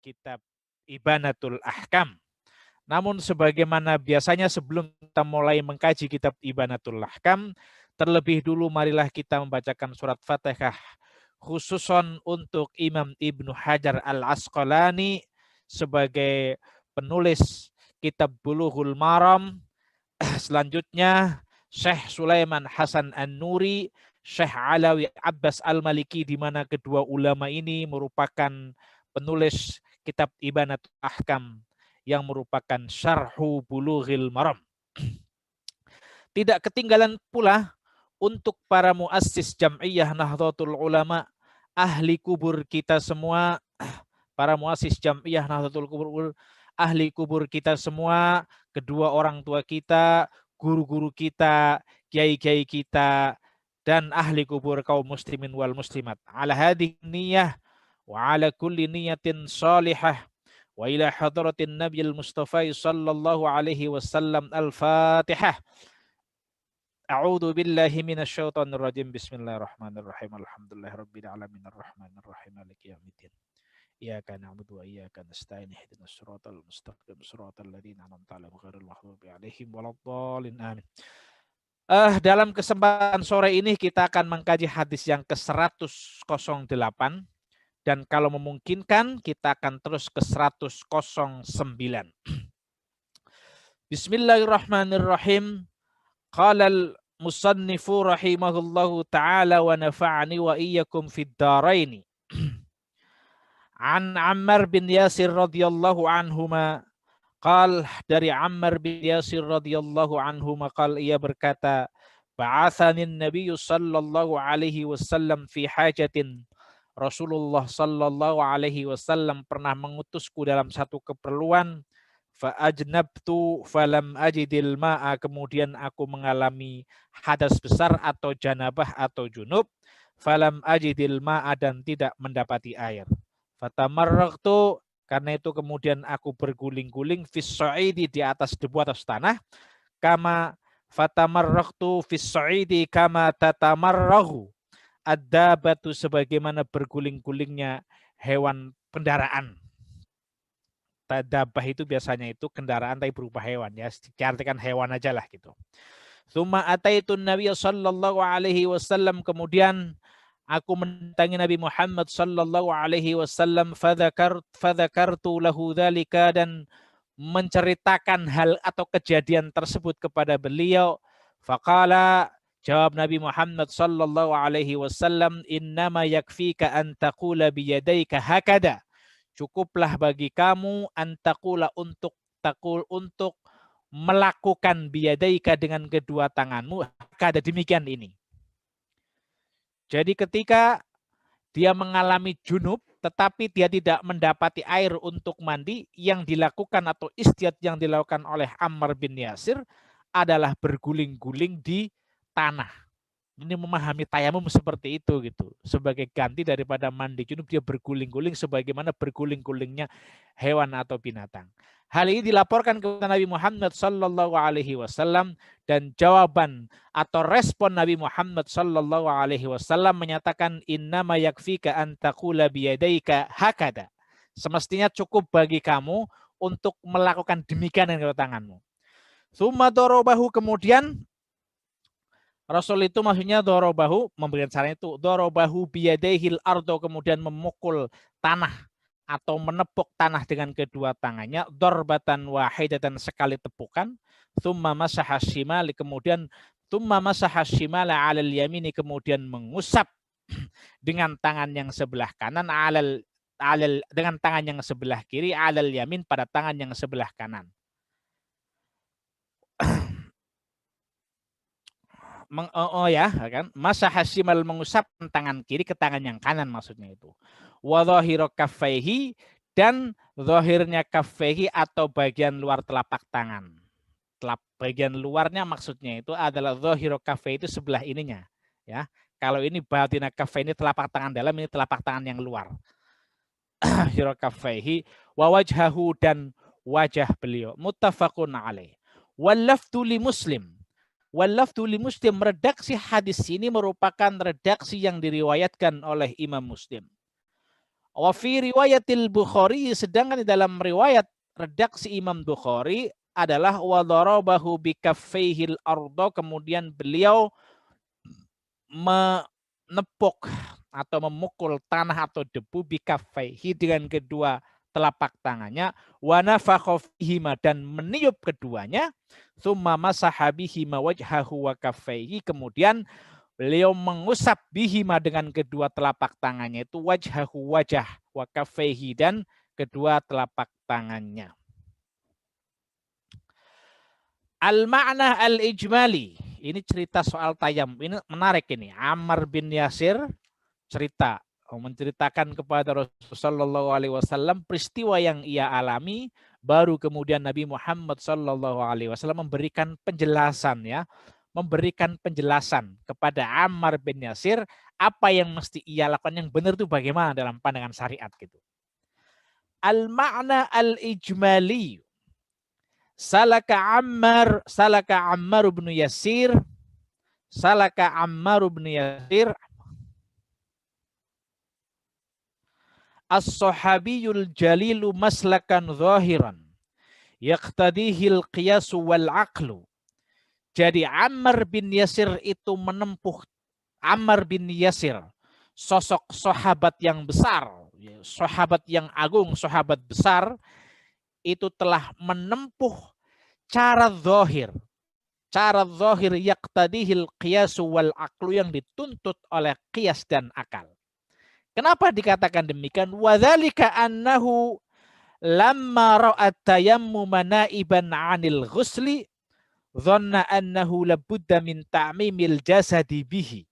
kitab Ibanatul Ahkam. Namun sebagaimana biasanya sebelum kita mulai mengkaji kitab Ibanatul Ahkam, terlebih dulu marilah kita membacakan surat Fatihah khususon untuk Imam Ibnu Hajar Al-Asqalani sebagai penulis kitab Bulughul Maram. Selanjutnya Syekh Sulaiman Hasan An-Nuri, Syekh Alawi Abbas Al-Maliki, di mana kedua ulama ini merupakan penulis kitab Ibanatul Ahkam yang merupakan Syarhu Bulughil Maram. Tidak ketinggalan pula untuk para muassis Jam'iyah Nahdlatul Ulama, ahli kubur kita semua, para muassis Jam'iyah Nahdlatul Kubur, ahli kubur kita semua, kedua orang tua kita, guru-guru kita, kiai-kiai kita, dan ahli kubur kaum muslimin wal muslimat. Ala hadhihi niyah wa ala kulli niyatin salihah wa ila hadratin Nabiyil Mustafa sallallahu alaihi wasallam. Al-Fatihah. A'udzu billahi minasyaitonir rajim. Bismillahirrahmanirrahim. Alhamdulillahirabbil alamin arrahmanir rahim maliki yaumiddin. Iyyaka na'budu wa iyyaka nasta'in. Ihdinas siratal mustaqim siratal ladzina an'amta 'alaihim ghairil maghdubi 'alaihim waladdallin. Amin. Dalam kesempatan sore ini kita akan mengkaji hadis yang ke-108, dan kalau memungkinkan kita akan terus ke 109. Bismillahirrahmanirrahim. Qala musannifu rahimahullahu ta'ala wa nafa'ani wa iyyakum fid dharaini. An Ammar bin Yasir radhiyallahu anhuma qal, dari Ammar bin Yasir radhiyallahu anhuma qal, ia berkata, ba'athanin nabiyyu sallallahu alaihi wasallam fi hajatin. Rasulullah sallallahu alaihi wasallam pernah mengutusku dalam satu keperluan. Fa'ajnabtu falam ajidil ma'a, kemudian aku mengalami hadas besar atau janabah atau junub. Falam ajidil ma'a, dan tidak mendapati air. Fatamarraqtu, karena itu kemudian aku berguling-guling, fis sa'idi, di atas debu, atas tanah. Kama fatamarraqtu fis sa'idi kama tatamarrahu ad-dabatu, sebagaimana berguling-gulingnya hewan pendaraan. Dabah itu biasanya itu kendaraan tapi berupa hewan, ya, diartikan hewan aja lah gitu. Tsumma ataitun Nabiy sallallahu alaihi wasallam, kemudian aku mendatangi Nabi Muhammad sallallahu alaihi wasallam. Fadzakartu lahu dzalika, dan menceritakan hal atau kejadian tersebut kepada beliau. Faqala, jawab Nabi Muhammad sallallahu alaihi wasallam, innama yakfika an taqula biyadaika hakada, cukuplah bagi kamu antakula, untuk melakukan biyadaika, dengan kedua tanganmu, kada demikian ini. Jadi ketika dia mengalami junub tetapi dia tidak mendapati air untuk mandi, yang dilakukan atau istihad yang dilakukan oleh Ammar bin Yasir adalah berguling-guling di tanah. Ini memahami tayamum seperti itu gitu. Sebagai ganti daripada mandi junub, dia berguling-guling sebagaimana berguling-gulingnya hewan atau binatang. Hal ini dilaporkan kepada Nabi Muhammad sallallahu alaihi wasallam, dan jawaban atau respon Nabi Muhammad sallallahu alaihi wasallam menyatakan, innama yakfika an taqula biyadaika hakada. Semestinya cukup bagi kamu untuk melakukan demikian dengan tanganmu. Tsumma darabahu, kemudian Rasul itu maksudnya dorobahu, memberikan saran itu, dorobahu biyadehil ardo, kemudian memukul tanah atau menepuk tanah dengan kedua tangannya, dorbatan wahidatan, sekali tepukan. Tsumma masaha shimali, kemudian tsumma masaha shimala alal yamini, kemudian mengusap dengan tangan yang sebelah kanan, dengan tangan yang sebelah kiri, alal yamin, pada tangan yang sebelah kanan. Kan, masa hasimal, mengusap tangan kiri ke tangan yang kanan, maksudnya itu. Wa dhahiru kaffaihi, dan zahirnya kaffaihi atau bagian luar telapak tangan. Bagian luarnya maksudnya itu adalah zahiru kaffaihi, itu sebelah ininya, ya. Kalau ini batina kaffaihi, ini telapak tangan dalam, ini telapak tangan yang luar. Zahiru kaffaihi wa wajhahu, dan wajah beliau. Muttafaqun alaih. Wal lafdhu li Muslim. Wallafdu li Muslim, redaksi hadis ini merupakan redaksi yang diriwayatkan oleh Imam Muslim. Wa fi riwayatil Bukhari, sedangkan di dalam riwayat redaksi Imam Bukhari adalah wa darabahu bi kaffayhil ardo, kemudian beliau menepuk atau memukul tanah atau debu bi kaffayhi dengan kedua telapak tangannya, wa nafakha fihima dan meniup keduanya, tsumma masaha bihima wajhahu wa kaffayhi, kemudian beliau mengusap bihima dengan kedua telapak tangannya itu wajhahu wajah wa kaffayhi dan kedua telapak tangannya. Al-ma'na al-ijmali, ini cerita soal tayamum, ini menarik ini. Ammar bin Yasir cerita, menceritakan kepada Rasulullah SAW peristiwa yang ia alami, baru kemudian Nabi Muhammad SAW memberikan penjelasan, ya, memberikan penjelasan kepada Ammar bin Yasir apa yang mesti ia lakukan yang benar itu bagaimana dalam pandangan syariat gitu. Al-ma'na al-ijmali, salaka Ammar bin Yasir as-sahabiyul jalilu maslakan zahiran yaqtadihil qiyasu wal aqlu. Jadi Ammar bin Yasir itu menempuh, Ammar bin Yasir sosok sahabat yang besar, sahabat yang agung, sahabat besar, itu telah menempuh cara zahir yaqtadihil qiyasu wal aqlu, yang dituntut oleh qiyas dan akal. Kenapa dikatakan demikian? Wadzalika annahu lamma ra'at tayammuma naiban 'anil ghusli dhanna annahu labudda min ta'mimil jasadi bihi.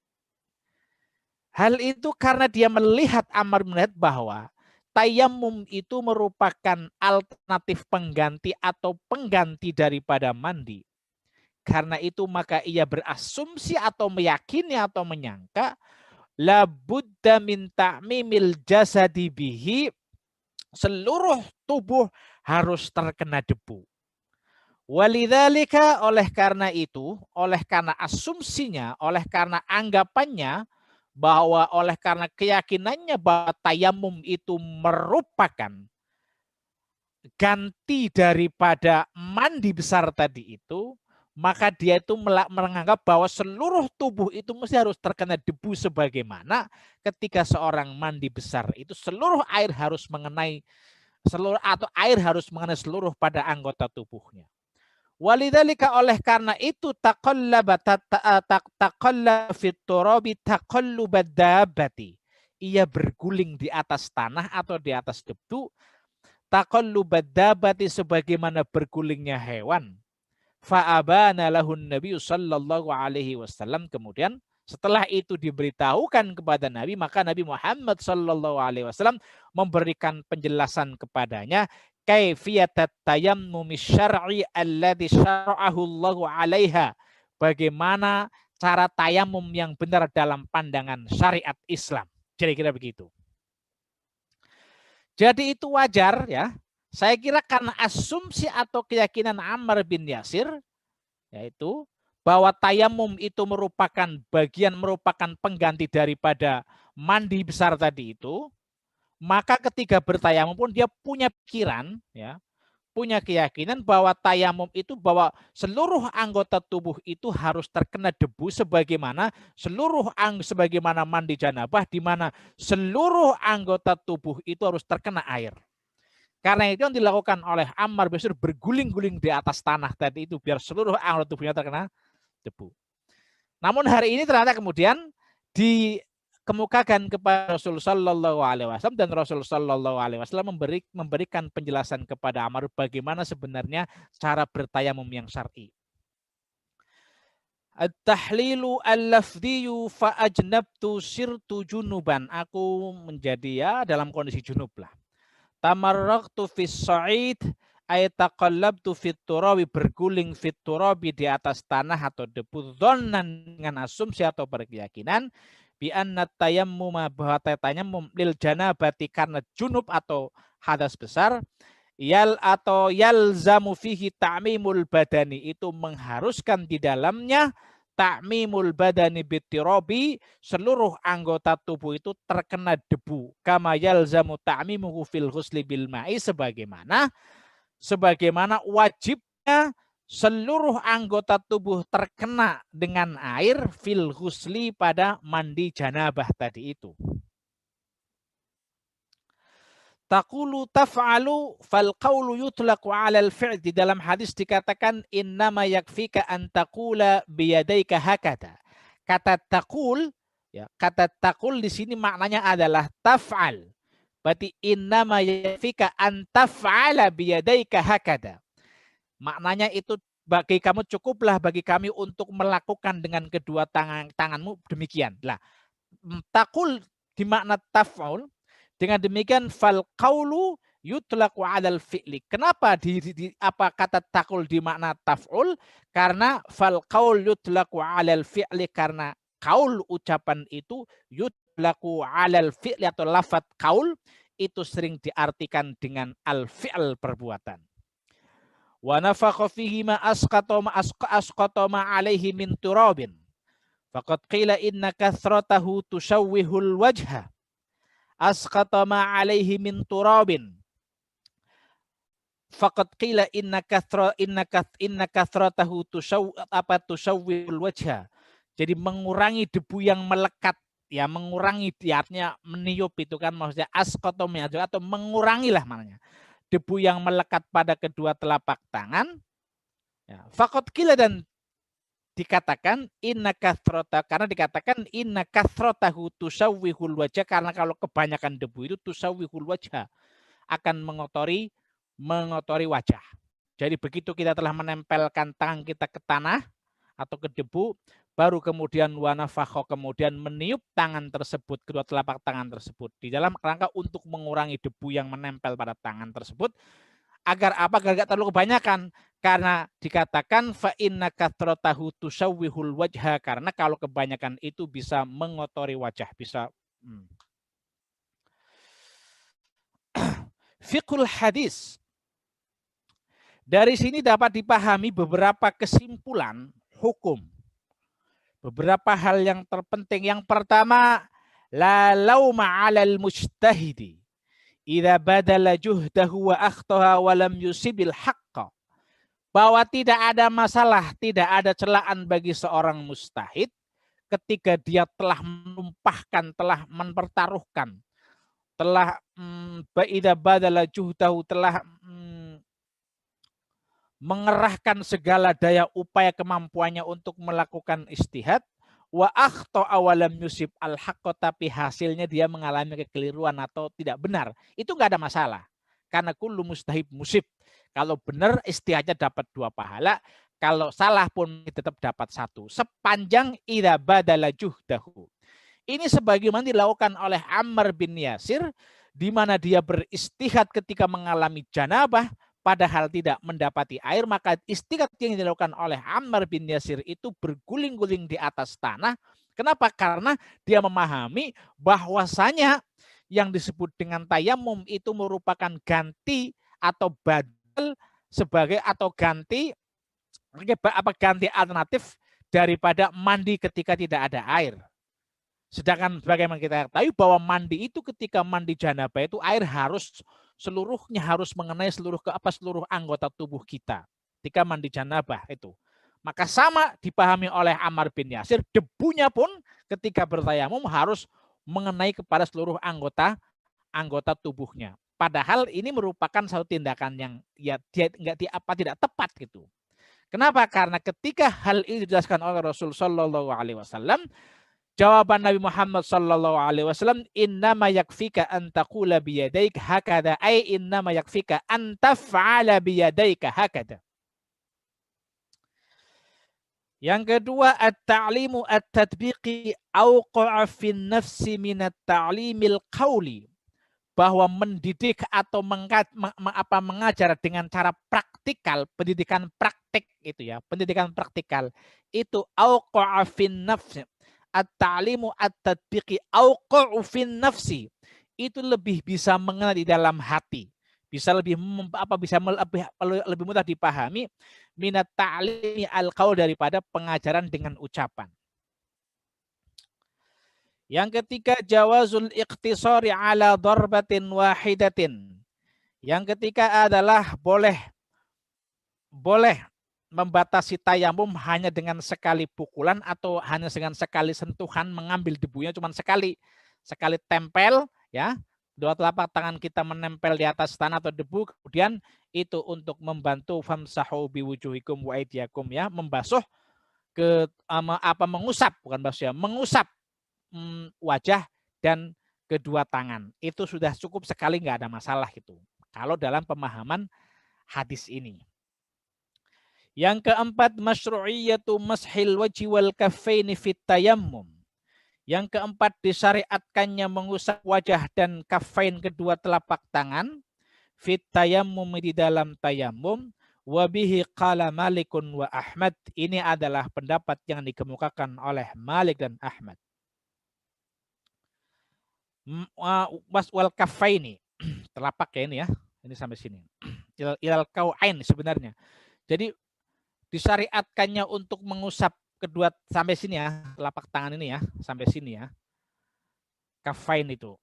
Hal itu karena dia melihat, Ammar melihat bahwa tayamum itu merupakan alternatif pengganti atau pengganti daripada mandi. Karena itu maka ia berasumsi atau meyakini atau menyangka la budda min ta'mimil jasadi bihi, seluruh tubuh harus terkena debu. Walidzalika, oleh karena itu, oleh karena asumsinya, oleh karena anggapannya, bahwa oleh karena keyakinannya bahwa tayamum itu merupakan ganti daripada mandi besar tadi itu, maka dia itu menganggap bahwa seluruh tubuh itu mesti harus terkena debu, sebagaimana ketika seorang mandi besar itu seluruh air harus mengenai seluruh pada anggota tubuhnya. Walidzalika, oleh karena itu, taqallaba fit turabi taqallubad dabbati, ia berguling di atas tanah atau di atas debu, taqallubad dabbati, sebagaimana bergulingnya hewan. Fa'abana lahun Nabi sallallahu alaihi wasallam, kemudian setelah itu diberitahukan kepada Nabi, maka Nabi Muhammad sallallahu alaihi wasallam memberikan penjelasan kepadanya kaifiyatat tayammum syar'i alladzi syara'ahu Allahu 'alaiha, bagaimana cara tayamum yang benar dalam pandangan syariat Islam. Kira-kira begitu. Jadi itu wajar, ya. Saya kira karena asumsi atau keyakinan Ammar bin Yasir, yaitu bahwa tayamum itu merupakan pengganti daripada mandi besar tadi itu, maka ketika bertayamum pun dia punya pikiran, ya, punya keyakinan bahwa tayamum itu bahwa seluruh anggota tubuh itu harus terkena debu, sebagaimana sebagaimana mandi janabah, di mana seluruh anggota tubuh itu harus terkena air. Karena itu yang dilakukan oleh Ammar bin Yasir, berguling-guling di atas tanah tadi itu biar seluruh anggota tubuhnya terkena debu. Namun hari ini ternyata kemudian dikemukakan kepada Rasul sallallahu alaihi wasallam, dan Rasul sallallahu alaihi wasallam memberikan penjelasan kepada Ammar bagaimana sebenarnya cara bertayamum yang syar'i. At-tahlilu al-lafdhiyu fa ajnabtu sirtu junuban, aku menjadi, ya, dalam kondisi junub lah. Tamarraqtu fis sa'id ay taqallabtu fit turabi, berguling fit turabi di atas tanah atau debu, dhannan, dengan asumsi atau berkeyakinan, bi anna tayammuma, bahwa tayamum lil janabati, karena junub atau hadas besar, yalzamu fihi ta'mimul badani, itu mengharuskan di dalamnya ta'mimul badani bittirobi, seluruh anggota tubuh itu terkena debu. Kama yalzamu ta'mimuhu fil ghusli bil ma'i, sebagaimana wajibnya seluruh anggota tubuh terkena dengan air fil ghusli pada mandi janabah tadi itu. Taqulu taf'alu fal qawlu yutlaqu 'alal fi'l. Di dalam hadis dikatakan innama yakfika an taqula biyadaika hakada. Kata taqul, ya, kata taqul di sini maknanya adalah taf'al. Berarti innama yakfika an taf'ala biyadaika hakada. Maknanya itu bagi kamu, cukuplah bagi kami untuk melakukan dengan kedua tanganmu demikian. Lah, taqul di makna taf'ul. Dengan demikian fal qaulu yutlaqu 'alal fi'li. Kenapa apa kata taqul di makna taf'ul? Karena fal qaul yutlaqu 'alal fi'li, karena qaul ucapan itu yutlaqu 'alal fi'li atau lafaz qaul itu sering diartikan dengan al fi'l, perbuatan. Wa nafakha fihi ma asqata ma 'alaihi min turabin. Faqad qila inna kathratahu tushawwihul wajha. Asqata ma 'alaihi min turabin. Faqad qila inna kathratahu tushawwihul wajha. Jadi mengurangi debu yang melekat, ya, mengurangi, artinya meniup itu kan maksudnya asqata atau mengurangilah maknanya. Debu yang melekat pada kedua telapak tangan. Ya, faqad qila, dan dikatakan inna kathrata, karena dikatakan inna kathratahu tusawwihul wajah, karena kalau kebanyakan debu itu tusawwihul wajah, akan mengotori wajah. Jadi begitu kita telah menempelkan tangan kita ke tanah atau ke debu, baru kemudian wanafakho, kemudian meniup tangan tersebut, kedua telapak tangan tersebut, di dalam rangka untuk mengurangi debu yang menempel pada tangan tersebut. Agar apa? Agar tidak terlalu kebanyakan. Karena dikatakan fa inna kathratahu tusawwihul wajha, karena kalau kebanyakan itu bisa mengotori wajah, bisa. Fiqhul hadis. Dari sini dapat dipahami beberapa kesimpulan hukum. Beberapa hal yang terpenting. Yang pertama, la lauma 'alal mujtahidi idza badala juhdahu wa akhtaha wa lam yusibil haqqa. Bahwa tidak ada masalah, tidak ada celaan bagi seorang mujtahid ketika dia telah menumpahkan, telah mempertaruhkan, telah idza badala juhdahu, telah mengerahkan segala daya upaya kemampuannya untuk melakukan ijtihad, wa akhta awalam yusib al haqqa, tapi hasilnya dia mengalami kekeliruan atau tidak benar, itu enggak ada masalah. Karena kullu mustahib musib. Kalau benar ijtihadnya dapat 2 pahala, kalau salah pun tetap dapat 1, sepanjang idza badala juhdahu. Ini sebagaimana dilakukan oleh Ammar bin Yasir, di mana dia beristihad ketika mengalami janabah padahal tidak mendapati air, maka istihad yang dilakukan oleh Ammar bin Yasir itu berguling-guling di atas tanah. Kenapa? Karena dia memahami bahwasanya yang disebut dengan tayamum itu merupakan ganti atau badal sebagai, atau ganti alternatif daripada mandi ketika tidak ada air. Sedangkan bagaimana kita tahu bahwa mandi itu, ketika mandi janabah itu air harus seluruhnya harus mengenai seluruh anggota tubuh kita ketika mandi janabah itu. Maka sama dipahami oleh Ammar bin Yasir, debunya pun ketika bertayamum harus mengenai kepada seluruh anggota tubuhnya. Padahal ini merupakan satu tindakan yang tidak tepat gitu. Kenapa? Karena ketika hal ini dijelaskan oleh Rasul Shallallahu Alaihi Wasallam, jawaban Nabi Muhammad Shallallahu Alaihi Wasallam, innama yakfika an taqula biyadaik hakada, ay innama yakfika an taf'ala biyadaika hakada. Yang kedua, at-ta'limu at-tatbiqi awqa'a fin nafsi min at-ta'limil qawli. Bahwa mendidik atau mengajar dengan cara praktikal, pendidikan praktik itu ya, pendidikan praktikal itu awqa'a fin nafsi. At-ta'limu at-tatbiqi awqa'u fin nafsi, itu lebih bisa mengenal di dalam hati, bisa lebih lebih mudah dipahami minat ta'limi al-qaul daripada pengajaran dengan ucapan. Yang ketiga, jawazul iqtisari ala darbatin wahidatin. Yang ketiga adalah boleh membatasi tayamum hanya dengan sekali pukulan atau hanya dengan sekali sentuhan, mengambil debunya cuma sekali tempel, ya, dua telapak tangan kita menempel di atas tanah atau debu, kemudian itu untuk membantu famsahu biwujuhikum wa aydiyakum, ya, membasuh mengusap, bukan basuh ya, mengusap wajah dan kedua tangan. Itu sudah cukup sekali, nggak ada masalah itu. Kalau dalam pemahaman hadis ini. Yang keempat, masyru'iyatu mashil wajhi wal kaffaini fit tayammum. Yang keempat, disyariatkannya mengusap wajah dan kaffain kedua telapak tangan fit tayammum, di dalam tayammum. Wa bihi qala Malikun wa Ahmad. Ini adalah pendapat yang dikemukakan oleh Malik dan Ahmad. Wal kaffaini, telapak ya ini ya. Ini sampai sini. Ilal kau'ain sebenarnya. Jadi disyariatkannya untuk mengusap kedua sampai sini ya, telapak tangan ini ya, sampai sini ya. Kafain itu.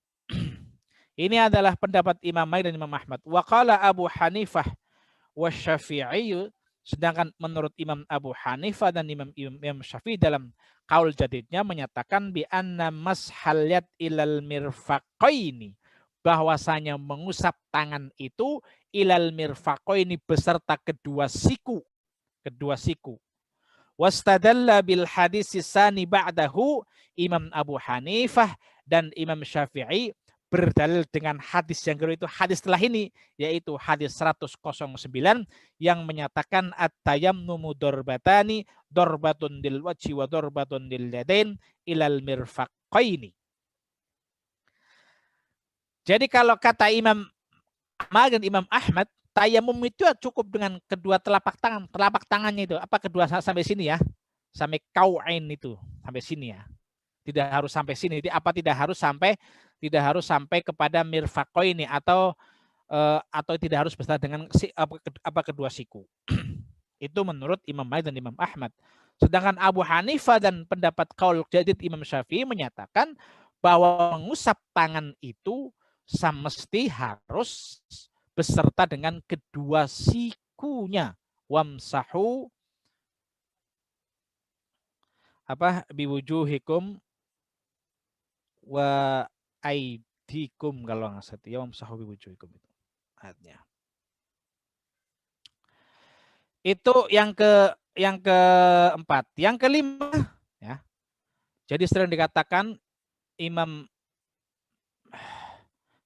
Ini adalah pendapat Imam Malik dan Imam Ahmad. Wa qala Abu Hanifah wa Syafi'i, sedangkan menurut Imam Abu Hanifah dan Imam Syafi'i dalam kaul jadidnya menyatakan bi anna mashal yad ilal mirfaqaini, bahwasanya mengusap tangan itu ilal mirfaqaini beserta kedua siku. Wastadalla bil hadis sani ba'dahu, Imam Abu Hanifah dan Imam Syafi'i berdalil dengan hadis yang kedua, itu hadis setelah ini, yaitu hadis 109 yang menyatakan at-tayammumu darbatani, darbatun lil wajhi wa darbatun lil yadain ilal mirfaqaini. Jadi kalau kata Imam Malik dan Imam Ahmad, tayamum itu cukup dengan kedua telapak tangannya itu, kedua sampai sini ya, sampai kau'ain itu, sampai sini ya. Tidak harus sampai sini, tidak harus sampai kepada mirfaqaini atau tidak harus besar dengan kedua siku. Itu menurut Imam Malik dan Imam Ahmad. Sedangkan Abu Hanifah dan pendapat qaul jadid Imam Syafi'i menyatakan bahwa mengusap tangan itu semesti harus beserta dengan kedua sikunya. Wamsahu biwujuhikum wa aidikum, kalau nggak salah ya, wamsahu biwujuhikum itu ayatnya. Itu yang keempat. Yang kelima ya. Jadi sering dikatakan Imam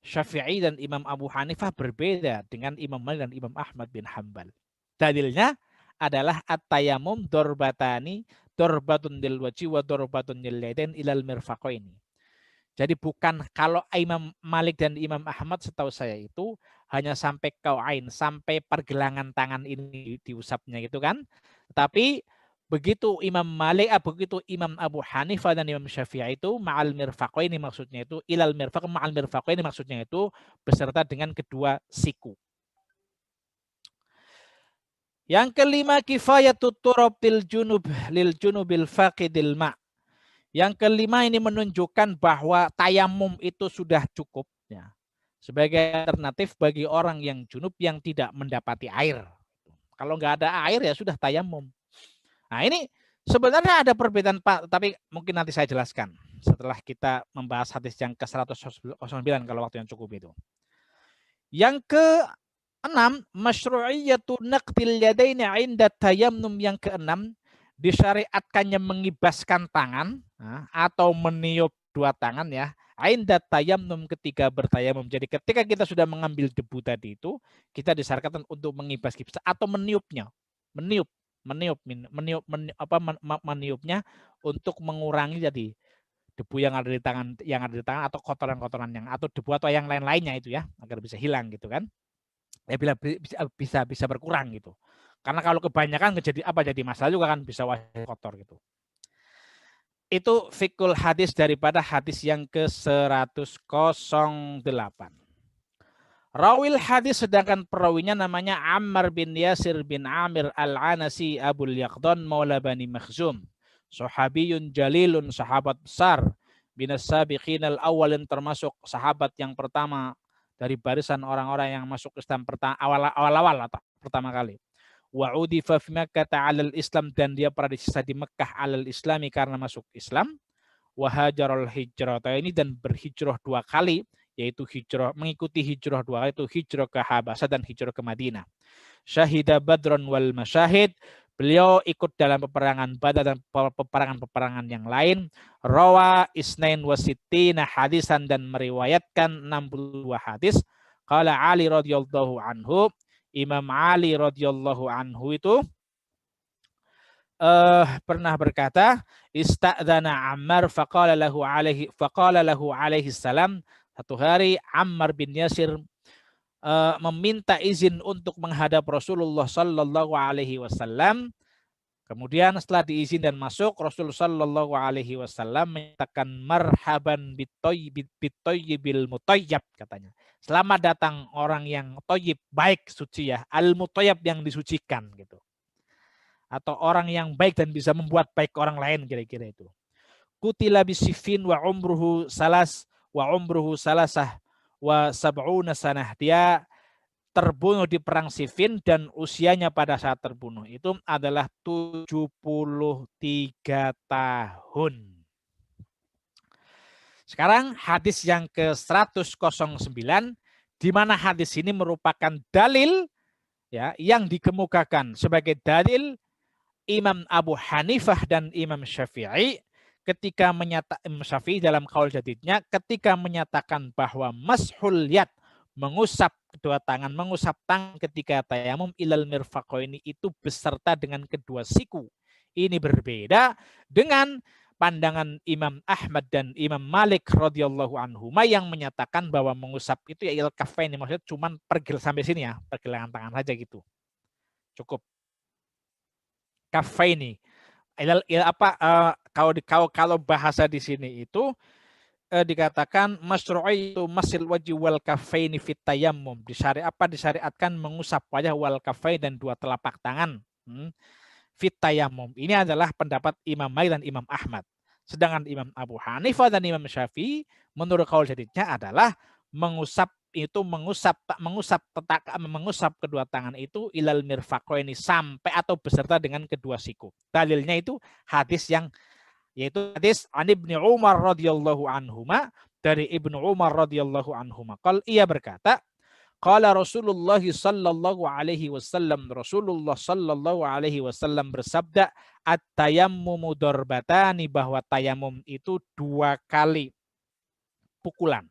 Syafi'i dan Imam Abu Hanifah berbeda dengan Imam Malik dan Imam Ahmad bin Hanbal. Dalilnya adalah at-tayammum darbatani, darbatun lil wajhi wa darbatun lil yadain ilal mirfaqaini. Jadi bukan, kalau Imam Malik dan Imam Ahmad setahu saya itu hanya sampai kau'ain, sampai pergelangan tangan ini diusapnya gitu kan. Tapi begitu Imam Malik, begitu Imam Abu Hanifah dan Imam Syafi'i itu ma'al mirfaqaini, maksudnya itu ilal mirfaq, ma'al mirfaqaini maksudnya itu beserta dengan kedua siku. Yang kelima, kifayatut turab lil junubil faqidil ma'. Yang kelima ini menunjukkan bahwa tayamum itu sudah cukup ya, sebagai alternatif bagi orang yang junub yang tidak mendapati air. Kalau nggak ada air ya sudah tayamum. Nah ini sebenarnya ada perbedaan Pak, tapi mungkin nanti saya jelaskan setelah kita membahas hadis yang ke-109 kalau waktu yang cukup itu. Yang ke-6, masyru'iyatu naqdil yadaini 'inda tayammum. Yang ke-6, disyariatkannya mengibaskan tangan atau meniup dua tangan ya, inda tayammum, ketika bertayamum. Jadi ketika kita sudah mengambil debu tadi itu, kita disyariatkan untuk mengibas atau meniupnya, meniupnya untuk mengurangi jadi debu yang ada di tangan atau kotoran-kotoran atau debu atau yang lain-lainnya itu ya, agar bisa hilang gitu kan. Ya bisa berkurang gitu. Karena kalau kebanyakan jadi masalah juga kan, bisa wajah kotor gitu. Itu fikul hadis daripada hadis yang ke-108. Rawil hadis sedangkan perawinya namanya Ammar bin Yasir bin Amir Al-Anasi Abul Yaqdan Maula Bani Makhzum. Sahabiyun jalilun, sahabat besar. Binas sabiqin al-awwalin, termasuk sahabat yang pertama dari barisan orang-orang yang masuk Islam awal-awal atau pertama kali. Wa udifa fi Makkah 'alal Islam, dan dia pernah disisa di Mekah 'alal Islami karena masuk Islam. Wa hajarul hijrah ini, dan berhijrah 2 kali, yaitu hijrah mengikuti hijrah 2 kali, itu hijrah ke Habasah dan hijrah ke Madinah. Syahida Badron wal Masyahid, beliau ikut dalam peperangan Badar dan peperangan-peperangan yang lain. Rawa isnain wasittina hadisan, dan meriwayatkan 62 hadis. Qala Ali radhiyallahu anhu, Imam Ali radhiyallahu anhu itu pernah berkata, istadzana Ammar faqala lahu alaihi salam, satu hari Ammar bin Yasir meminta izin untuk menghadap Rasulullah sallallahu alaihi wasallam. Kemudian setelah diizin dan masuk, Rasul sallallahu alaihi wasallam menyatakan marhaban bitthayyibil mutayyab, katanya. Selamat datang orang yang thayyib, baik, suci ya. Al-mutayyab, yang disucikan gitu. Atau orang yang baik dan bisa membuat baik orang lain, kira-kira itu. Qutila bisifin wa umruhu salasah wa sab'una sanah. Dia terbunuh di perang Siffin dan usianya pada saat terbunuh itu adalah 73 tahun. Sekarang hadis yang ke-109, di mana hadis ini merupakan dalil ya yang dikemukakan sebagai dalil Imam Abu Hanifah dan Imam Syafi'i ketika menyatakan, Syafi'i dalam qaul jadidnya, ketika menyatakan bahwa mashul yad, mengusap kedua tangan, mengusap tangan ketika tayamum ilal mirfaqaini, itu beserta dengan kedua siku. Ini berbeda dengan pandangan Imam Ahmad dan Imam Malik radhiyallahu anhuma yang menyatakan bahwa mengusap itu ya ilal kaffaini, maksudnya cuman pergil sampai sini ya, pergelangan tangan saja gitu. Cukup. Kaffaini. Kalau bahasa di sini itu dikatakan masyru'i itu masil wajhi wal kaffaini fit tayammum, disyariatkan mengusap wajah wal kaffain dan dua telapak tangan fit tayammum. Ini adalah pendapat Imam Malik dan Imam Ahmad. Sedangkan Imam Abu Hanifah dan Imam Syafi'i menurut qaul jadidnya adalah mengusap kedua tangan itu ilal mirfaqaini, sampai atau beserta dengan kedua siku. Dalilnya itu hadis yang yaitu hadis an Ibnu Umar radhiyallahu anhuma, dari Ibnu Umar radhiyallahu anhuma. Ia berkata, qala Rasulullah sallallahu alaihi wasallam, Rasulullah sallallahu alaihi wasallam bersabda, at-tayammumu darbatani, bahwa tayamum itu 2 kali pukulan,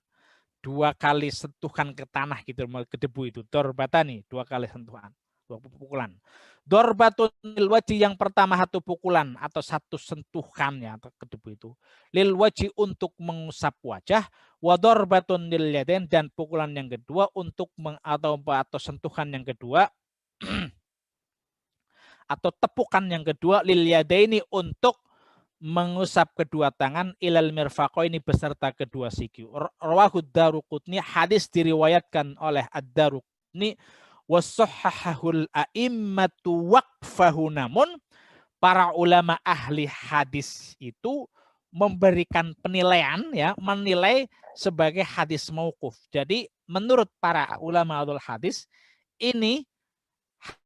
2 kali sentuhan ke tanah gitu, ke debu itu. Darbatani, 2 kali sentuhan, 2 pukulan. Dorbatun lil wajhi, yang pertama 1 pukulan atau 1 sentuhan ya ke debu itu. Lil wajhi, untuk mengusap wajah. Wa dorbatun lil yadain, dan pukulan yang kedua untuk atau sentuhan yang kedua atau tepukan yang kedua lil yadaini, untuk mengusap kedua tangan ilal mirfaqaini, beserta kedua siku. Rawahu Daruqutni, hadis diriwayatkan oleh Ad-Daruqutni. Wasahhahul a'immatu waqfahu, namun para ulama ahli hadis itu memberikan penilaian ya, menilai sebagai hadis mauquf. Jadi menurut para ulama ahli hadis, ini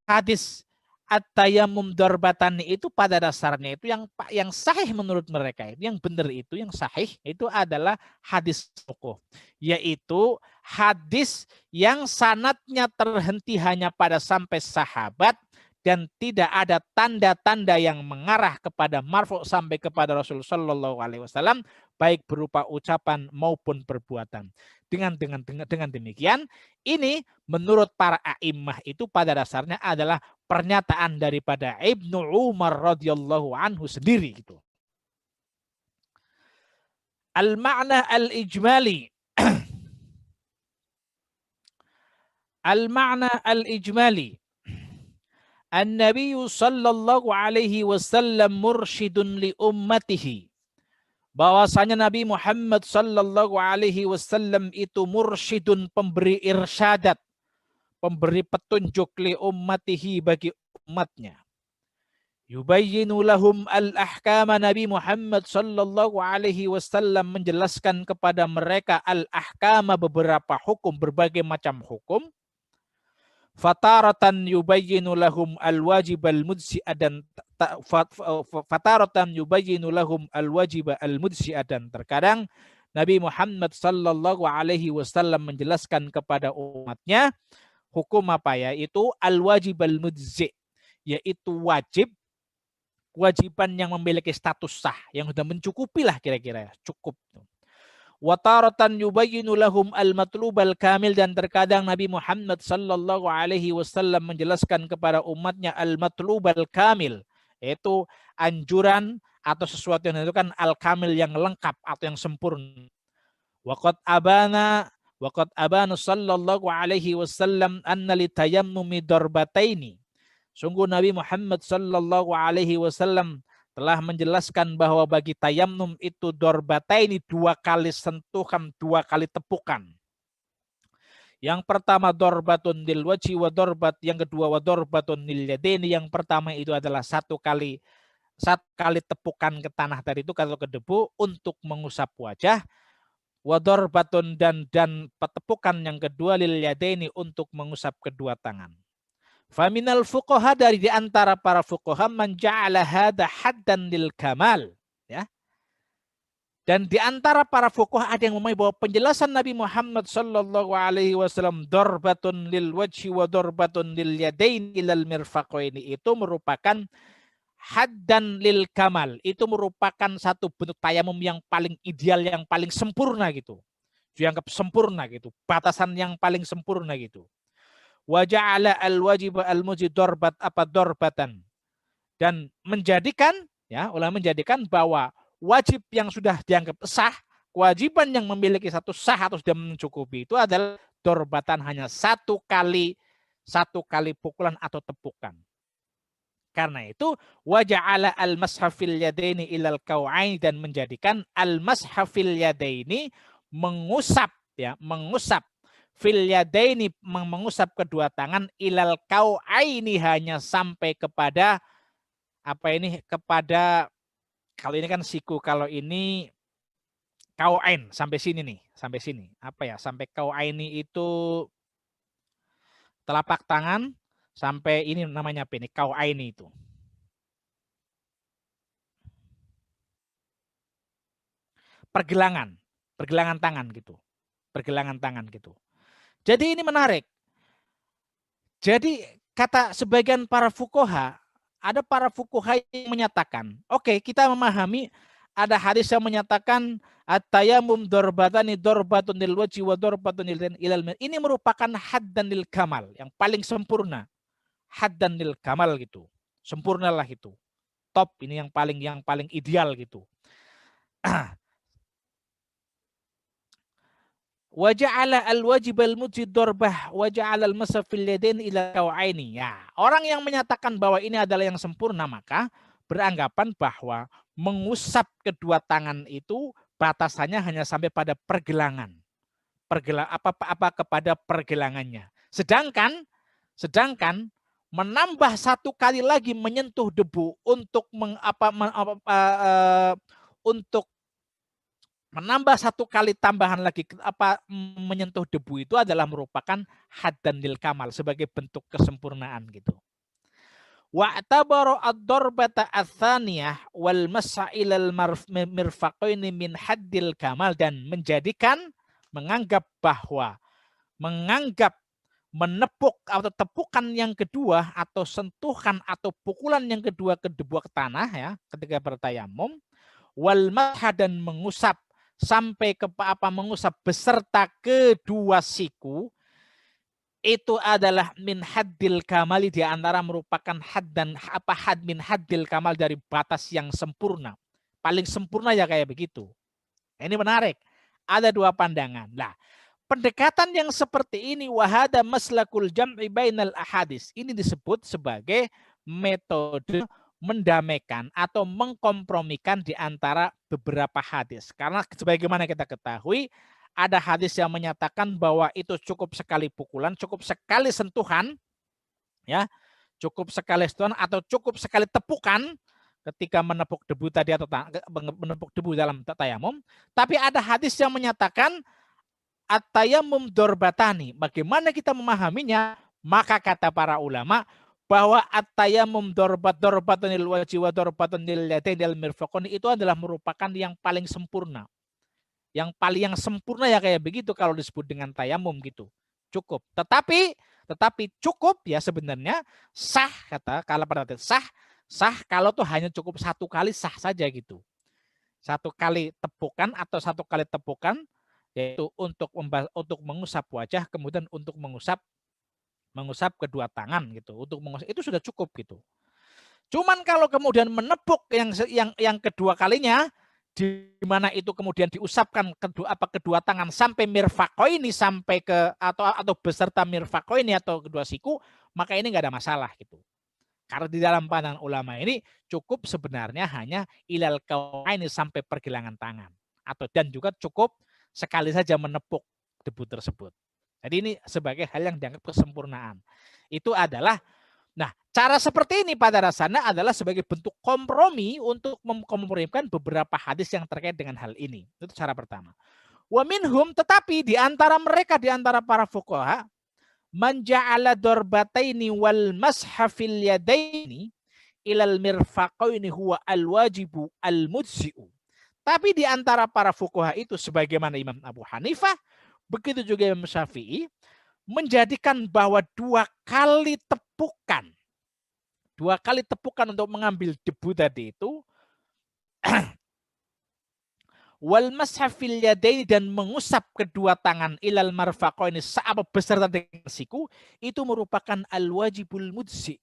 hadis at-tayammum darbatani itu pada dasarnya itu yang sahih menurut mereka, itu yang benar, itu yang sahih itu adalah hadis mauquf, yaitu hadis yang sanadnya terhenti hanya pada sampai sahabat dan tidak ada tanda-tanda yang mengarah kepada marfu sampai kepada Rasul sallallahu alaihi wasallam, baik berupa ucapan maupun perbuatan. Dengan demikian, ini menurut para a'immah itu pada dasarnya adalah pernyataan daripada Ibnu Umar radhiyallahu anhu sendiri gitu. Al-ma'na al-ijmali. Al-ma'na al-ijmali. An-Nabi sallallahu alaihi wasallam mursyidun li ummatihi bahwasanya Nabi Muhammad sallallahu alaihi wasallam itu mursyidun, pemberi irsyadat, pemberi petunjuk li ummatihi, bagi umatnya. Yubayyinu lahum al-ahkama, Nabi Muhammad sallallahu alaihi wasallam menjelaskan kepada mereka al-ahkama, beberapa hukum, berbagai macam hukum. Fataratan yubayyinu lahum al-wajib al-mujzi'a, dan fataratan yubayyinu lahum al-wajib al-mujzi'a, dan terkadang Nabi Muhammad sallallahu alaihi wasallam menjelaskan kepada umatnya hukum apa, yaitu al-wajib al-mujzi', yaitu wajib, kewajiban yang memiliki status sah, yang sudah mencukupi lah kira-kira, cukup. Wataratan yubayyinu lahum al-matlubal kamil, dan terkadang Nabi Muhammad sallallahu alaihi wasallam menjelaskan kepada umatnya al-matlubal kamil, yaitu anjuran atau sesuatu yang menentukan al-kamil, yang lengkap atau yang sempurna. Waqad abana sallallahu alaihi wasallam anna li tayammumi darbataini. Sungguh Nabi Muhammad sallallahu alaihi wasallam telah menjelaskan bahwa bagi tayamnum itu darbataini, 2 kali sentuhan, 2 kali tepukan. Yang pertama darbatun lil wajhi wa darbat, yang kedua wa darbatun lil yadaini. Yang pertama itu adalah 1 kali tepukan ke tanah tadi itu, kalau ke debu, untuk mengusap wajah. Wa darbatun, dan tepukan yang kedua lil yadaini, untuk mengusap kedua tangan. Faminal fuqaha, dari di antara para fuqaha, man ja'ala hadha haddan lil kamal, ya. Dan di antara para fuqaha ada yang memahami bahwa penjelasan Nabi Muhammad sallallahu alaihi wasallam darbatun lil wajhi wa darbatun lil yadain ilal mirfaqaini itu merupakan haddan lil kamal, itu merupakan satu bentuk tayamum yang paling ideal, yang paling sempurna gitu. Dianggap sempurna gitu, batasan yang paling sempurna gitu. Wa ja'ala al-wajib al-mujid darbat apa darbatan, dan menjadikan, ya, ulama menjadikan bahwa wajib yang sudah dianggap sah, kewajiban yang memiliki satu sah atau sudah mencukupi, itu adalah darbatan, hanya 1 kali pukulan atau tepukan. Karena itu wa ja'ala al-mashafil yadaini ilal kau'ain, dan menjadikan al-mashafil yadaini, mengusap, ya, mengusap, fil yadaini, mengusap kedua tangan, ilal kau'aini, hanya sampai kepada apa ini, kepada, kalau ini kan siku, kalau ini kau'ain, sampai sini nih, sampai sini. Apa ya? Sampai kau'aini itu telapak tangan, sampai ini namanya apa ini? Kau'aini itu. Pergelangan tangan gitu. Pergelangan tangan gitu. Jadi ini menarik. Jadi kata sebagian para fuqaha, ada para fuqaha yang menyatakan, oke, kita memahami ada hadis yang menyatakan at-tayammum darbatani darbatun lil wajhi wa darbatun ilal mir. Ini merupakan haddan lil kamal, yang paling sempurna. Haddan lil kamal gitu. Sempurnalah itu. Top, ini yang paling ideal gitu. Wa ja'ala al-wajib al-mujid darbah wa ja'ala al-masaf fil yadain ila kau'aini. Ya, orang yang menyatakan bahwa ini adalah yang sempurna, maka beranggapan bahwa mengusap kedua tangan itu batasannya hanya sampai pada pergelangan. Apa kepada pergelangannya. Sedangkan menambah 1 kali lagi menyentuh debu untuk untuk menambah 1 kali tambahan lagi menyentuh debu, itu adalah merupakan haddan lil kamal, sebagai bentuk kesempurnaan gitu. Wa'tabaru ad-darbata ats-tsaniyah wal mas'ilal mirfaqaini min haddil kamal, dan menganggap menepuk atau tepukan yang kedua, atau sentuhan atau pukulan yang kedua ke debu, ke tanah, ya, ketika bertayamum, wal masha, dan mengusap sampai ke mengusap beserta kedua siku, itu adalah min haddil kamali, di antara merupakan had min haddil kamal, dari batas yang sempurna, paling sempurna, ya, kayak begitu. Ini menarik, ada 2 pandangan. Nah, pendekatan yang seperti ini, wahada maslakul jam'i bainal ahadis, ini disebut sebagai metode mendamaikan atau mengkompromikan di antara beberapa hadis. Karena sebagaimana kita ketahui, ada hadis yang menyatakan bahwa itu cukup sekali pukulan, cukup sekali sentuhan, ya, cukup sekali sentuhan atau cukup sekali tepukan ketika menepuk debu tadi atau menepuk debu dalam tayamum. Tapi ada hadis yang menyatakan at-tayammum dorbatani. Bagaimana kita memahaminya? Maka kata para ulama bahwa at-tayammum dorbatun lil wajhi wa dorbatun lil yadain lil mirfaqain itu adalah merupakan yang paling sempurna. Yang sempurna ya kayak begitu kalau disebut dengan tayamum gitu. Cukup. Tetapi cukup ya sebenarnya sah kata kalau pada sah kalau tuh hanya cukup satu kali sah saja gitu. Satu kali tepukan atau satu kali tepukan yaitu untuk mengusap wajah, kemudian untuk mengusap kedua tangan gitu. Untuk mengusap itu sudah cukup gitu. Cuman kalau kemudian menepuk yang kedua kalinya, di mana itu kemudian diusapkan kedua tangan sampai mirfaqaini, sampai ke atau beserta mirfaqaini atau kedua siku, maka ini nggak ada masalah gitu. Karena di dalam pandangan ulama ini cukup sebenarnya hanya ilal kau'aini sampai pergelangan tangan, dan juga cukup sekali saja menepuk debu tersebut. Jadi ini sebagai hal yang dianggap kesempurnaan. Itu adalah, nah, cara seperti ini pada dasarnya adalah sebagai bentuk kompromi untuk mengkompromikan beberapa hadis yang terkait dengan hal ini. Itu cara pertama. Wa minhum, tetapi di antara mereka, di antara para fuqaha, man ja'ala darbataini wal mashafil yadaini ilal mirfaqaini huwa al-wajibu al-mujzi'u. Tapi di antara para fuqaha itu sebagaimana Imam Abu Hanifah, begitu juga Imam Syafi'i, menjadikan bahwa dua kali tepukan untuk mengambil debu tadi itu wal mashafil yadaini, dan mengusap kedua tangan ilal marfaqaini beserta dengan siku, itu merupakan al-wajibul mujzi.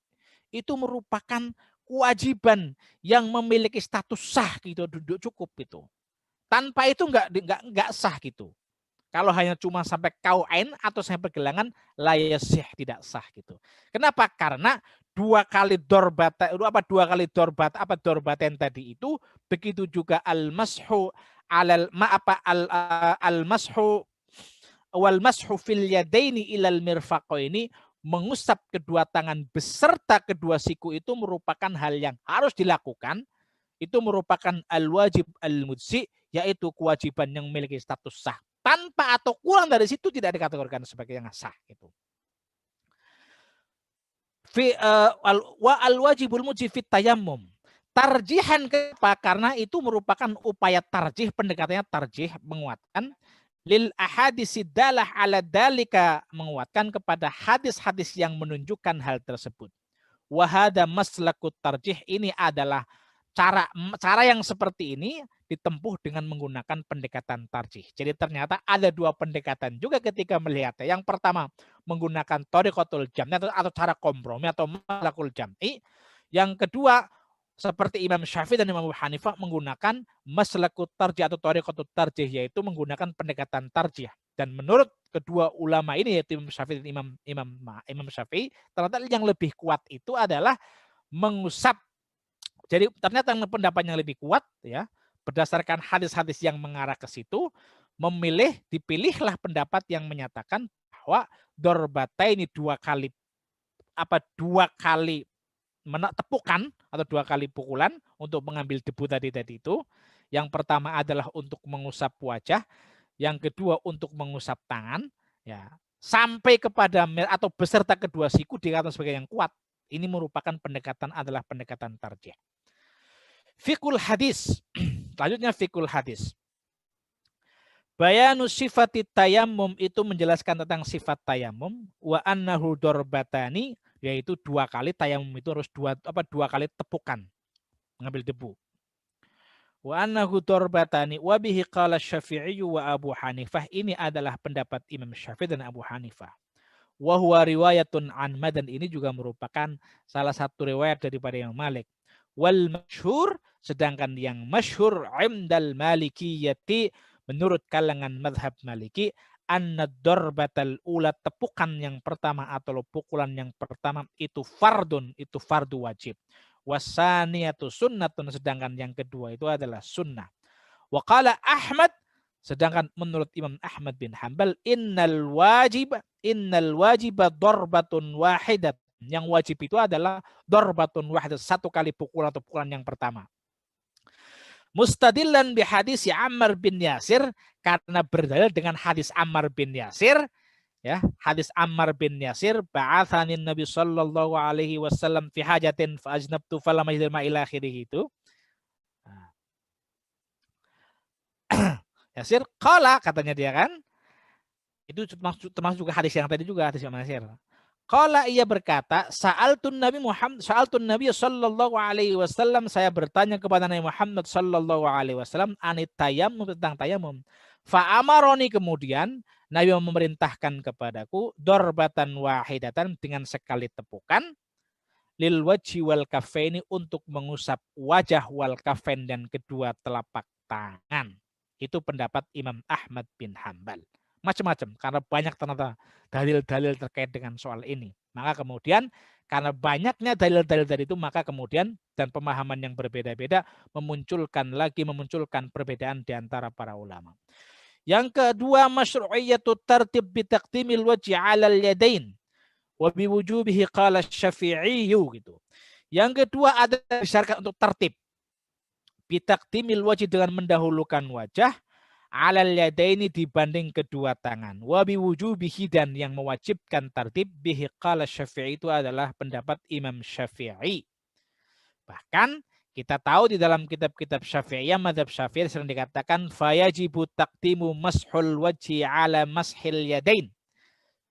Itu merupakan kewajiban yang memiliki status sah gitu, duduk cukup itu. Tanpa itu enggak sah gitu. Kalau hanya cuma sampai kau'ain atau sampai pergelangan, la yasih, tidak sah gitu. Kenapa? Karena dua kali dorbaten tadi itu, begitu juga al-mashu al-mashu wal mashu fil yadaini ilal mirfaqaini, mengusap kedua tangan beserta kedua siku itu merupakan hal yang harus dilakukan. Itu merupakan al-wajib al-mujzi, yaitu kewajiban yang memiliki status sah. Tanpa atau kurang dari situ tidak dikategorikan sebagai yang sah gitu. Wa al-wajibul mujzi fit tayammum. Tarjihan kenapa? Karena itu merupakan upaya tarjih, pendekatannya tarjih, menguatkan lil ahadisi dalah ala dalika, menguatkan kepada hadis-hadis yang menunjukkan hal tersebut. Wahada maslakut tarjih, ini adalah cara yang seperti ini ditempuh dengan menggunakan pendekatan tarjih. Jadi ternyata ada dua pendekatan juga ketika melihatnya. Yang pertama menggunakan thariqatul jam'i atau cara kompromi atau maslakul jam'i. Yang kedua seperti Imam Syafi'i dan Imam Abu Hanifah menggunakan maslakut tarjih atau thariqatul tarjih, yaitu menggunakan pendekatan tarjih. Dan menurut kedua ulama ini, yaitu Imam Syafi'i dan Imam Syafi'i, ternyata yang lebih kuat itu adalah mengusap. Jadi ternyata pendapat yang lebih kuat ya, berdasarkan hadis-hadis yang mengarah ke situ, dipilihlah pendapat yang menyatakan bahwa ini dua kali tepukan atau dua kali pukulan untuk mengambil debu tadi itu. Yang pertama adalah untuk mengusap wajah, yang kedua untuk mengusap tangan, ya, sampai kepada atau beserta kedua siku dikatakan sebagai yang kuat. Ini merupakan adalah pendekatan tarjih. Fiqhul hadis. Selanjutnya fiqhul hadis. Bayanu sifati tayammum, itu menjelaskan tentang sifat tayammum. Wa annahu dorbatani, yaitu dua kali tayammum itu harus dua kali tepukan mengambil debu. Wa annahu dorbatani wa bihi qala Syafi'i wa Abu Hanifah, ini adalah pendapat Imam Syafi'i dan Abu Hanifah. Wa huwa riwayatun an Madan, ini juga merupakan salah satu riwayat daripada Imam Malik. Wal masyhur, sedangkan yang masyhur indal malikiyati, menurut kalangan mazhab Maliki, anna darbatal ula, tepukan yang pertama atau pukulan yang pertama itu fardun, itu fardu wajib. Wasaniyatu sunnatun, sedangkan yang kedua itu adalah sunnah. Wa qala Ahmad, sedangkan menurut Imam Ahmad bin Hanbal, innal wajiba darbatun wahidat. Yang wajib itu adalah darbatun wahidat, satu kali pukulan atau pukulan yang pertama. Mustadillan bi hadis Ammar bin Yasir, karena berdalil dengan hadis Ammar bin Yasir, ya, hadis Ammar bin Yasir, ba'athanin Nabi sallallahu alaihi wasallam fi hajatin fa ajnabtu falam ajid ma ila akhirih itu. Yasir qala, katanya dia kan, itu termasuk juga hadis yang tadi juga, hadis Imam Yasir. Qala, ia berkata, sa'altun Nabi sallallahu alaihi wasallam, saya bertanya kepada Nabi Muhammad sallallahu alaihi wasallam anit tayammum, tentang tayamum. Fa amaroni, kemudian Nabi memerintahkan kepadaku darbatan wahidatan, dengan sekali tepukan, lil wajhi wal kafaini, untuk mengusap wajah, wal kafain, dan kedua telapak tangan. Itu pendapat Imam Ahmad bin Hanbal. Macam-macam, karena banyak ternyata dalil-dalil terkait dengan soal ini. Maka kemudian karena banyaknya dalil-dalil dari itu, maka kemudian dan pemahaman yang berbeda-beda memunculkan perbedaan di antara para ulama. Yang kedua, masyru'iyatu tartib bi taqdimil wajhi 'alal yadain wa bi wujubihi qala Syafi'i gitu. Yang kedua ada disyaratkan untuk tertib bi taqdimil wajhi, dengan mendahulukan wajah, 'alal yadaini, dibanding kedua tangan, wa bi wujubihi, dan yang mewajibkan tertib, bihi qala Syafi'i, itu adalah pendapat Imam Syafi'i. Bahkan kita tahu di dalam kitab-kitab Syafi'iyah, mazhab Syafi'i sering dikatakan fayajibu taqdimu mashul wajhi 'ala mashil yadain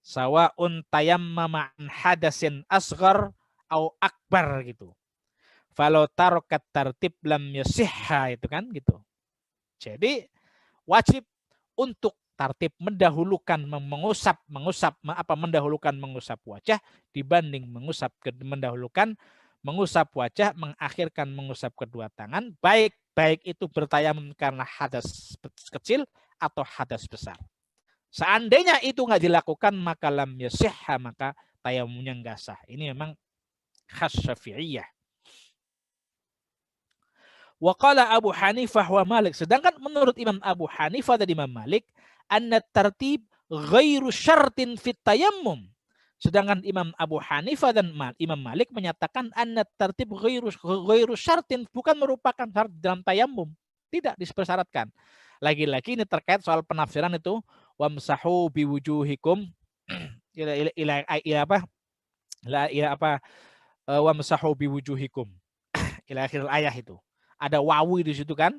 sawa'un tayammama an hadasin asghar au akbar gitu. Falau tarokat tartib lam yasihha, itu kan gitu. Jadi wajib untuk tartib mendahulukan mendahulukan mengusap wajah dibanding mendahulukan mengusap wajah, mengakhirkan mengusap kedua tangan, baik itu bertayamum karena hadas kecil atau hadas besar. Seandainya itu nggak dilakukan, maka lam yasihha, maka tayamumnya nggak sah. Ini memang khas Syafi'iyah. Wa qala Abu Hanifah wa Malik, sedangkan menurut Imam Abu Hanifah dan Imam Malik, anna tartib ghairu syartin fit tayammum. Sedangkan Imam Abu Hanifah dan Imam Malik menyatakan anna tartib ghairu syartin, bukan merupakan syarat dalam tayammum, tidak dipersyaratkan. Lagi-lagi ini terkait soal penafsiran itu, wamsahu biwujuhikum wamsahu biwujuhikum ila akhir ayat itu. Ada wawu di situ kan.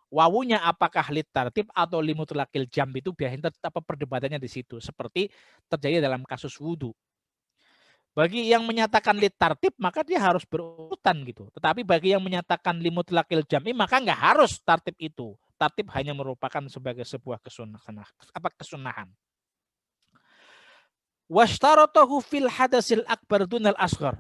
Wawunya apakah lit tartib atau limutlaqil jam, itu biasanya perdebatannya di situ. Seperti terjadi dalam kasus wudu. Bagi yang menyatakan lit tartib, maka dia harus berurutan gitu. Tetapi bagi yang menyatakan limutlaqil jam, maka nggak harus tartib itu. Tartib hanya merupakan sebagai sebuah kesunahan. Washtaratahu fil hadasil akbar dunal asghar.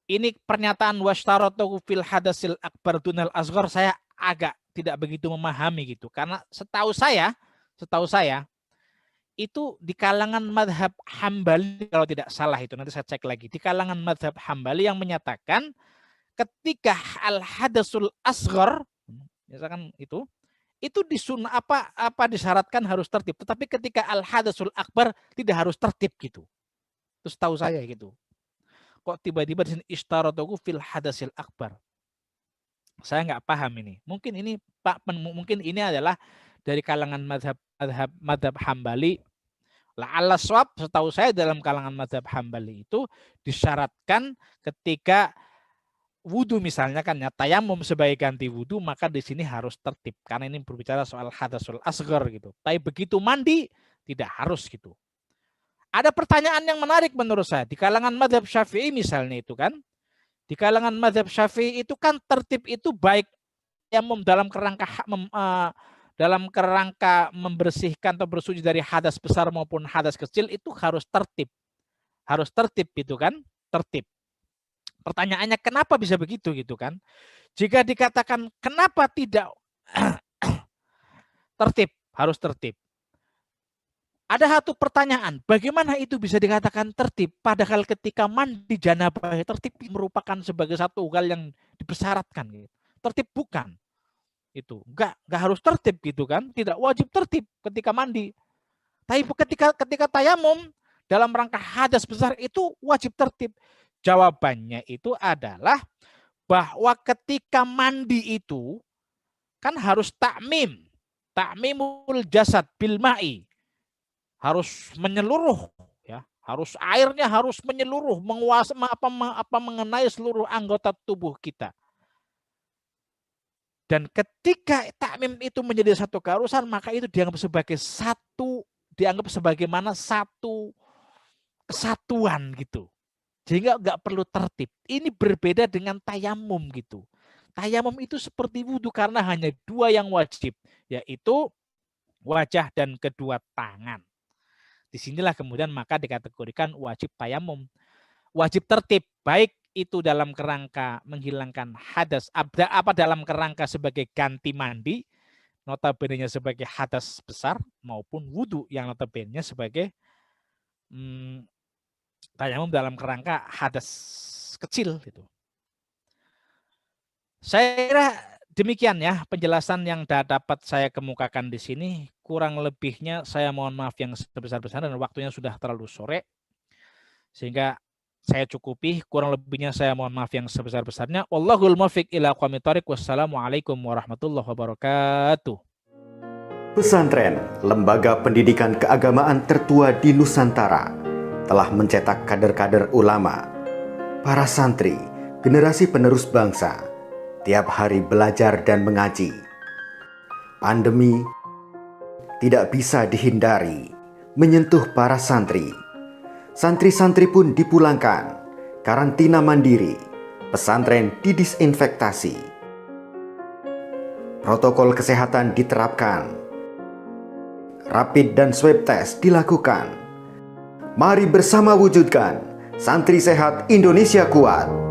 Ini pernyataan washtaratahu fil hadasil akbar dunal asghar, saya agak tidak begitu memahami gitu. Karena setahu saya itu di kalangan madhab Hambali, kalau tidak salah itu, nanti saya cek lagi. Di kalangan madhab Hambali yang menyatakan ketika al hadasul asghar, misalkan itu disunah apa disyaratkan harus tertib. Tetapi ketika al hadasul akbar tidak harus tertib gitu. Terus tahu saya gitu. Kok tiba-tiba di sini ishtaratahu fil hadasil akbar? Saya nggak paham ini. Mungkin ini adalah dari kalangan madhab Hambali. La'alla shawab, setahu saya dalam kalangan madhab Hambali itu disyaratkan ketika wudu misalnya kan ya, tayamum sebagai ganti wudu, maka di sini harus tertib karena ini berbicara soal hadasul asghar gitu. Tapi begitu mandi tidak harus gitu. Ada pertanyaan yang menarik menurut saya di kalangan mazhab Syafi'i misalnya itu kan. Di kalangan mazhab Syafi'i itu kan tertib itu baik tayamum dalam kerangka membersihkan atau bersuci dari hadas besar maupun hadas kecil, itu harus tertib. Harus tertib itu kan, tertib. Pertanyaannya kenapa bisa begitu gitu kan? Jika dikatakan kenapa tidak tertib, harus tertib. Ada satu pertanyaan, bagaimana itu bisa dikatakan tertib? Padahal ketika mandi janabah tertib merupakan sebagai satu hal yang dipersyaratkan. Gitu. Tertib bukan. Itu enggak harus tertib gitu kan? Tidak wajib tertib ketika mandi. Tapi ketika tayamum dalam rangka hadas besar itu wajib tertib. Jawabannya itu adalah bahwa ketika mandi itu kan harus takmimul jasad bil ma'i. Harus menyeluruh ya, harus airnya harus menyeluruh menguasai mengenai seluruh anggota tubuh kita. Dan ketika takmim itu menjadi satu keharusan, maka itu dianggap sebagaimana satu kesatuan gitu. Sehingga nggak perlu tertib. Ini berbeda dengan tayamum gitu. Tayamum itu seperti wudhu karena hanya dua yang wajib, yaitu wajah dan kedua tangan. Disinilah kemudian maka dikategorikan wajib tayamum. Wajib tertib, baik itu dalam kerangka menghilangkan hadas, apa dalam kerangka sebagai ganti mandi, notabene sebagai hadas besar, maupun wudhu yang notabene sebagai tayamum dalam kerangka hadas kecil. Gitu. Saya kira demikian ya penjelasan yang dapat saya kemukakan di sini. Kurang lebihnya saya mohon maaf yang sebesar-besarnya dan waktunya sudah terlalu sore. Sehingga saya cukupi, kurang lebihnya saya mohon maaf yang sebesar-besarnya. Wallahul muwaffiq ila aqwamit thoriq. Wassalamualaikum warahmatullahi wabarakatuh. Pesantren, lembaga pendidikan keagamaan tertua di Nusantara, telah mencetak kader-kader ulama, para santri, generasi penerus bangsa, tiap hari belajar dan mengaji. Pandemi tidak bisa dihindari menyentuh para santri. Santri-santri pun dipulangkan, karantina mandiri, pesantren didisinfektasi. Protokol kesehatan diterapkan, rapid dan swab test dilakukan. Mari bersama wujudkan Santri Sehat Indonesia Kuat.